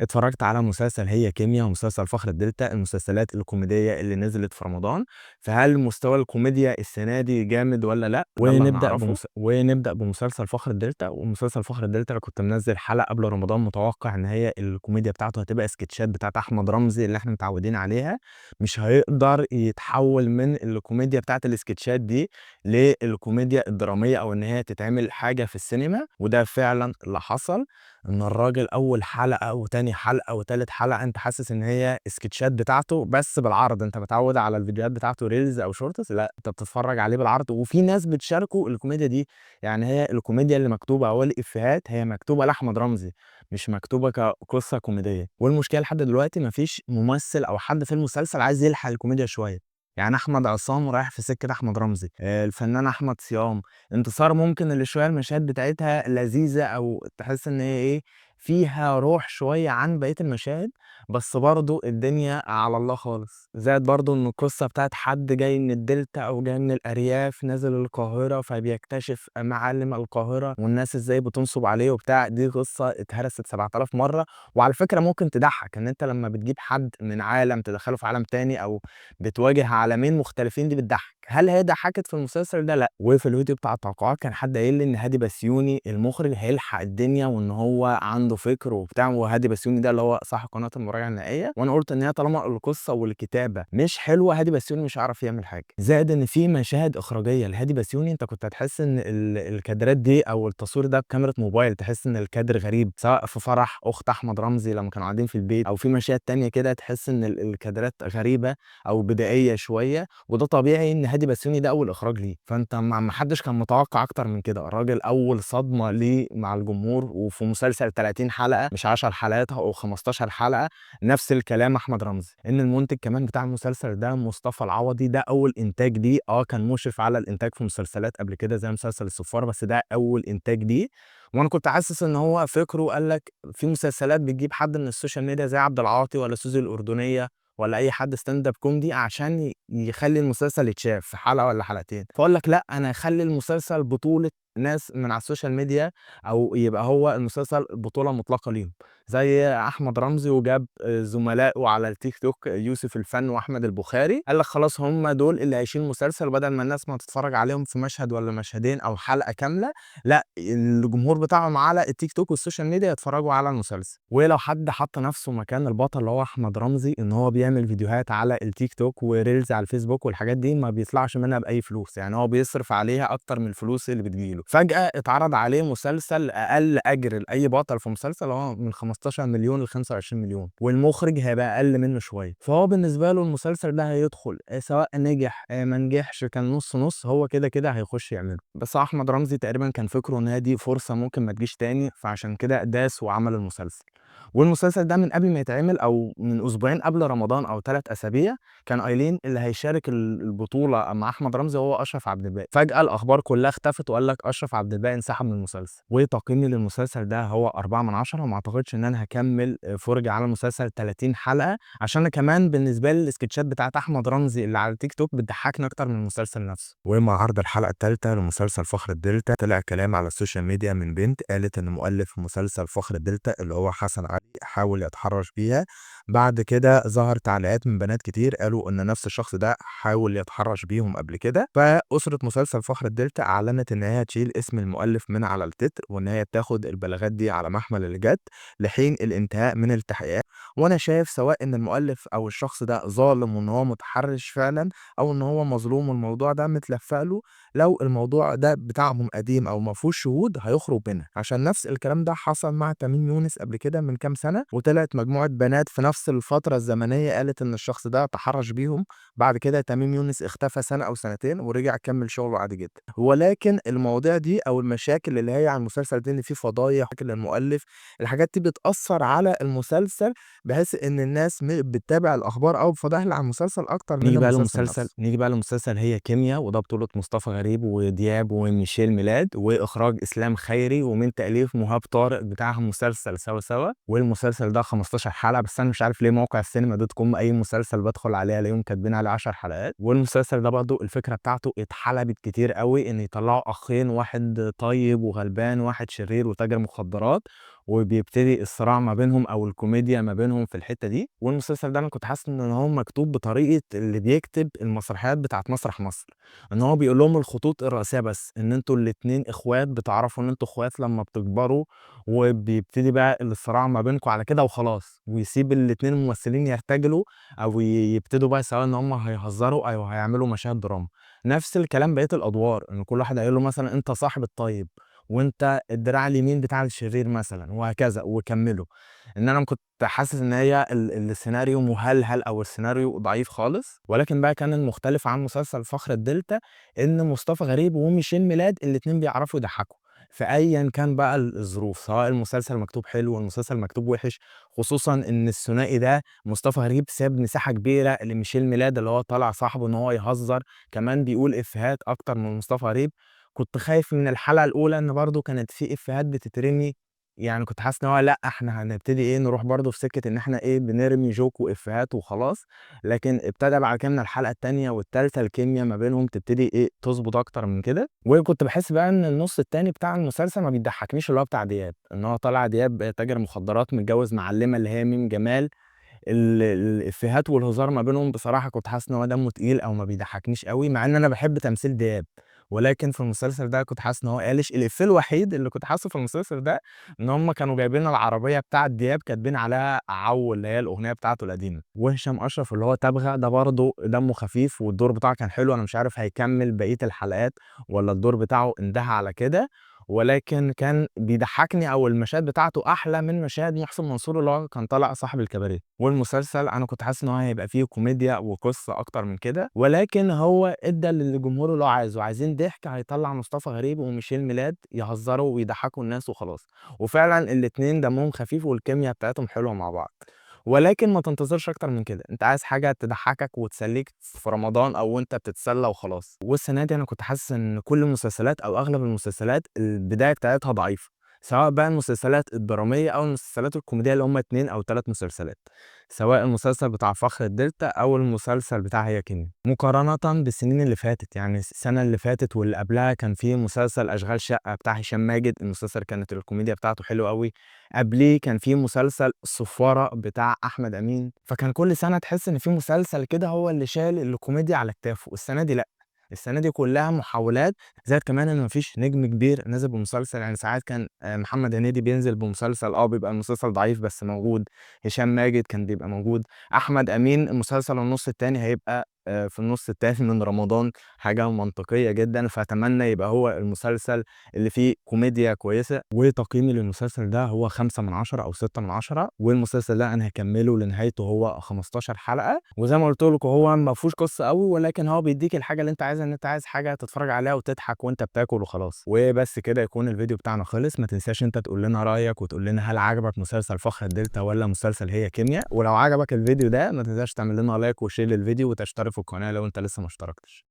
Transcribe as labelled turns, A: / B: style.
A: اتفرجت على مسلسل هي كيميا ومسلسل فخر الدلتا، المسلسلات الكوميدية اللي نزلت في رمضان. فهل مستوى الكوميديا السنة دي جامد والّا لأ؟ ده اللي هنعرفه. ونبدأ بمسلسل فخر الدلتا، ومسلسل فخر الدلتا أنا كنت منزّل حلقة قبل رمضان متوقع إن هي الكوميديا بتاعته هتبقى سكتشات بتاعة أحمد رمزي اللي إحنا متعودين عليها، مش هيقدر يتحول من الكوميديا بتاعة السكتشات دي للكوميديا الدرامية أو إن هي تتعمل حاجة في السينما، وده فعلًا اللي حصل. إن الراجل أول حلقة وتاني حلقة وتالت حلقة أنت حاسس إن هي السكتشات بتاعته بس بالعرض، أنت متعود على الفيديوهات بتاعته ريلز أو شورتس، لأ أنت بتتفرج عليه بالعرض، وفي ناس بتشاركه الكوميديا دي. يعني هي الكوميديا اللي مكتوبة أو الإفيهات هي مكتوبة لأحمد رمزي، مش مكتوبة كقصة كوميدية. والمشكلة لحد دلوقتي ما فيش ممثل أو حد في المسلسل عايز يلحق الكوميديا شوية. يعني أحمد عصام رايح في سكة أحمد رمزي، الفنان أحمد صيام، انتصار ممكن اللي شوية المشاهد بتاعتها لذيذة أو تحس إن هي إيه، فيها روح شوية عن بقية المشاهد، بس برضه الدنيا على الله خالص. زائد برضه إن القصة بتاعة حد جاي من الدلتا أو جاي من الأرياف نازل القاهرة، فبيكتشف معالم القاهرة والناس إزاي بتنصب عليه وبتاع، دي قصة اتهرست 7000 مرة. وعلى فكرة ممكن تضحك إن أنت لما بتجيب حد من عالم تدخله في عالم تاني أو بتواجه عالمين مختلفين، دي بتضحك. هل هي ضحكت في المسلسل ده؟ لأ. وفي الفيديو بتاع التوقعات كان حد قايل لي إن هادي بسيوني المخرج هيلحق الدنيا وإن هو عنده فكر وبتاع، وهادي بسيوني ده اللي هو صاحب قناة المراجعة النهائية. وأنا قلت إن هي طالما القصة والكتابة مش حلوة هادي بسيوني مش هيعرف يعمل حاجة. زائد إن في مشاهد إخراجية لهادي بسيوني أنت كنت هتحس إن الكادرات دي أو التصوير ده بكاميرا موبايل، تحس إن الكادر غريب، سواء في فرح أخت أحمد رمزي لما كانوا قاعدين في البيت أو في مشاهد تانية كده تحس إن الكادرات غريبة أو بدائية شوية. وده طبيعي إن هادي بسيوني ده أول إخراج ليه، فأنت ما حدش كان متوقع أكتر من كده. الراجل أول صدمة ليه مع الجمهور وفي مسلسل 30 حلقة مش 10 حلقات أو 15 حلقة. نفس الكلام أحمد رمزي، إن المنتج كمان بتاع المسلسل ده مصطفى العوضي، ده أول إنتاج ليه. كان مشرف على الإنتاج في مسلسلات قبل كده زي مسلسل الصفارة، بس ده أول إنتاج ليه. وأنا كنت حاسس إن هو فكره قال لك في مسلسلات بتجيب حد من السوشيال ميديا زي عبد العاطي ولا سوزي الأردنية ولا أي حد stand up كوميدي عشان يخلّي المسلسل يتشاف في حلقة والّا حلقتين، فاقول لك لأ، أنا هاخلّي المسلسل بطولة ناس من على السوشيال ميديا أو يبقى هو المسلسل بطولة مطلقة ليهم، زي أحمد رمزي وجاب زملائه على التيك توك يوسف الفن وأحمد البخاري، قال لك خلاص هم دول اللي هيشيلوا المسلسل بدل ما الناس ما تتفرج عليهم في مشهد والّا مشهدين أو حلقة كاملة، لأ، الجمهور بتاعهم على التيك توك والسوشيال ميديا يتفرجوا على المسلسل. ولو حد حط نفسه مكان البطل اللي هو أحمد رمزي إن هو بيعمل فيديوهات على التيك توك وريلز على الفيسبوك والحاجات دي ما بيطلعش منها بأي فلوس، يعني هو بيصرف عليها أكتر من الفلوس اللي بتيجي له. فجأة اتعرض عليه مسلسل أقل أجر لأي بطل في مسلسل هو من 15 مليون ل25 مليون، والمخرج هيبقى أقل منه شوية. فهو بالنسبة له المسلسل ده هيدخل سواء نجح ما نجحش كان نص نص، هو كده كده هيخش يعمله. بس أحمد رمزي تقريبا كان فكره إن هي دي فرصة ممكن ما تجيش تاني، فعشان كده داس وعمل المسلسل. والمسلسل ده من قبل ما يتعمل أو من أسبوعين قبل رمضان أو 3 أسابيع، كان قايلين اللي هيشارك البطولة مع أحمد رمزي هو أشرف عبد الباقي. فجأة الأخبار كلها اختفت وقال لك أشرف عبد الباقي انسحب من المسلسل. وتقييمي للمسلسل ده هو 4/10، وما أعتقدش إن أنا هاكمل فرجة على مسلسل 30 حلقة، عشان أنا كمان بالنسبة لي السكتشات بتاعة أحمد رمزي اللي على التيك توك بتضحكني أكتر من المسلسل نفسه. ومع عرض الحلقة التالتة لمسلسل فخر الدلتا طلع كلام على السوشيال ميديا من بنت قالت إن مؤلف مسلسل فخر الدلتا اللي هو حسن علي حاول يتحرش بيها. بعد كده ظهر تعليقات من بنات كتير قالوا إن نفس الشخص ده حاول يتحرش بيهم قبل كده، فأسرة مسلسل فخر الدلتا أعلنت إن هي هتشيل اسم المؤلف من على التتر وإن هي بتاخد البلاغات دي على محمل الجد لحين الانتهاء من التحقيقات. وأنا شايف سواء إن المؤلف أو الشخص ده ظالم وإن هو متحرش فعلا أو إن هو مظلوم والموضوع ده متلفق له، لو الموضوع ده بتاعهم قديم أو ما فيهوش شهود هيخرج منها، عشان نفس الكلام ده حصل مع تميم يونس قبل كده من كام سنة، وطلعت مجموعة بنات في نفس الفترة الزمنية قالت إن الشخص ده تحرش بيهم. بعد كده تميم يونس اختفى سنة أو سنتين ورجع كمل شغله عادي جدا. ولكن المواضيع دي أو المشاكل اللي هي على المسلسل دي إن في فضايح للمؤلف، الحاجات دي بتأثر على المسلسل بحيث إن الناس بتتابع الأخبار أو الفضايح اللي على المسلسل أكتر من المسلسل نفسه. نيجي بقى لمسلسل هي كيميا، وده بطولة مصطفى غريب ودياب وميشيل ميلاد وإخراج إسلام خيري ومن تأليف مهاب طارق بتاع مسلسل سوا سوا. والمسلسل ده 15 حلقة، بس أنا مش عارف ليه موقع السينما دوت كوم أي مسلسل بدخل عليه ألاقيهم كاتبين عليه 10 حلقات. والمسلسل ده برضه الفكرة بتاعته اتحلبت كتير قوي إن يطلعوا أخين، واحد طيب وغلبان واحد شرير وتاجر مخدرات، وبيبتدي الصراع ما بينهم أو الكوميديا ما بينهم في الحتة دي. والمسلسل ده أنا كنت حاسس إن هو مكتوب بطريقة اللي بيكتب المسرحيات بتاعة مسرح مصر، إن هو بيقول لهم الخطوط الرئيسية بس، إن أنتم الاتنين إخوات، بتعرفوا إن أنتم إخوات لمّا بتكبروا، وبيبتدي بقى الصراع ما بينكم على كده وخلاص، ويسيب الاتنين الممثلين يرتجلوا أو يبتدوا بقى سواء إن هم هيهزروا أو هيعملوا مشاهد دراما. نفس الكلام بقية الأدوار، إن كل واحد هيقول له مثلًا أنت صاحب الطيب، وأنت الدراع اليمين بتاع الشرير مثلًا، وهكذا وكمّلوا. إن أنا كنت حاسس إن هي السيناريو مهلهل أو السيناريو ضعيف خالص، ولكن بقى كان المختلف عن مسلسل فخر الدلتا إن مصطفى غريب وميشيل ميلاد الاتنين بيعرفوا يضحّكوا، فأيًا كان بقى الظروف، سواء المسلسل مكتوب حلو والمسلسل مكتوب وِحِش، خصوصًا إن الثنائي ده مصطفى غريب ساب مساحة كبيرة لميشيل ميلاد اللي هو طالع صاحبه إن هو يهزّر، كمان بيقول إفيهات أكتر من مصطفى غريب. كنت خايف من الحلقة الأولى إن برضه كانت في إفيهات بتترمي، يعني كنت حاسس إن هو لأ، إحنا هنبتدي نروح برضه في سكة إن إحنا بنرمي جوك وإفيهات وخلاص، لكن ابتدى بعد كده من الحلقة التانية والتالتة الكيميا ما بينهم تبتدي تضبط أكتر من كده. وكنت باحس بقى إن النُص التاني بتاع المسلسل ما بيضحّكنيش اللي هو بتاع دياب، إن هو طالع دياب تاجر مخدرات متجوّز معلّمة اللي هي ميم جمال. الإفيهات والهزار ما بينهم بصراحة كنت حاسس إن هو دمه تقيل أو ما بيضحّكنيش أوي، مع إن أنا باحب تمثيل دياب، ولكن في المسلسل ده كنت حاسس إن هو قالش. الإفيه الوحيد اللي كنت حاسّه في المسلسل ده إن هُم كانوا جايبين العربية بتاعة دياب كاتبين عليها عَوّ اللي هي الأغنية بتاعته القديمة، وهشام أشرف اللي هو تبغا ده برضه دمه خفيف والدور بتاعه كان حلو. أنا مش عارف هيكمّل بقية الحلقات والّا الدور بتاعه انتهى على كده، ولكن كان بيضحّكني أو المشاهد بتاعته أحلى من مشاهد محسن منصور اللي هو كان طالع صاحب الكباريه. والمسلسل أنا كنت حاسس إن هو هيبقى فيه كوميديا وقصة أكتر من كده، ولكن هو ادّى للجمهور اللي هو عايزه، عايزين ضحك هيطلّع مصطفى غريب وميشيل ميلاد يهزروا ويضحّكوا الناس وخلاص، وفعلًا الاتنين دمهم خفيف والكيميا بتاعتهم حلوة مع بعض. ولكن ما تنتظرش أكتر من كده، أنت عايز حاجة تضحّكك وتسلّيك في رمضان أو وأنت بتتسلّى وخلاص. والسنة دي أنا كنت حاسس إن كل المسلسلات أو أغلب المسلسلات البداية بتاعتها ضعيفة، سواء بقى المسلسلات الدرامية أو المسلسلات الكوميدية اللي هم 2 أو 3 مسلسلات، سواء المسلسل بتاع فخر الدلتا أو المسلسل بتاع هي كيميا، مقارنةً بالسنين اللي فاتت. يعني السنة اللي فاتت واللي قبلها كان في مسلسل أشغال شقة بتاع هشام ماجد، المسلسل كانت الكوميديا بتاعته حلوة أوي. قبليه كان في مسلسل الصفارة بتاع أحمد أمين، فكان كل سنة تحس إن في مسلسل كده هو اللي شايل الكوميديا على كتافه. السنة دي لأ، السنة دي كلّها محاولات، زائد كمان إن ما فيش نجم كبير نازل بمسلسل. يعني ساعات كان محمد هنيدي بينزل بمسلسل بيبقى المسلسل ضعيف بس موجود، هشام ماجد كان بيبقى موجود، أحمد أمين المسلسل النُص التاني هيبقى في النُص التاني من رمضان، حاجة منطقية جدًا، فأتمنى يبقى هو المسلسل اللي فيه كوميديا كويسة. وتقييمي للمسلسل ده هو 5/10 أو 6/10، والمسلسل ده أنا هاكمّله لنهايته، هو 15 حلقة، وزي ما قُلت لكم هو ما فيهوش قصة أوي، ولكن هو بيدّيك الحاجة اللي أنت عايزها، إن أنت عايز حاجة تتفرّج عليها وتضحك وأنت بتاكل وخلاص. وبس كده يكون الفيديو بتاعنا خلص. ما تنساش أنت تقول لنا رأيك وتقول لنا هل عجبك مسلسل فخر الدلتا والّا مسلسل هي كيميا، ولو عجبك الفيديو ده ما تنساش تعمل لنا لايك وشير للفيديو وتشترك في القناة لو أنت لسه ما اشتركتش.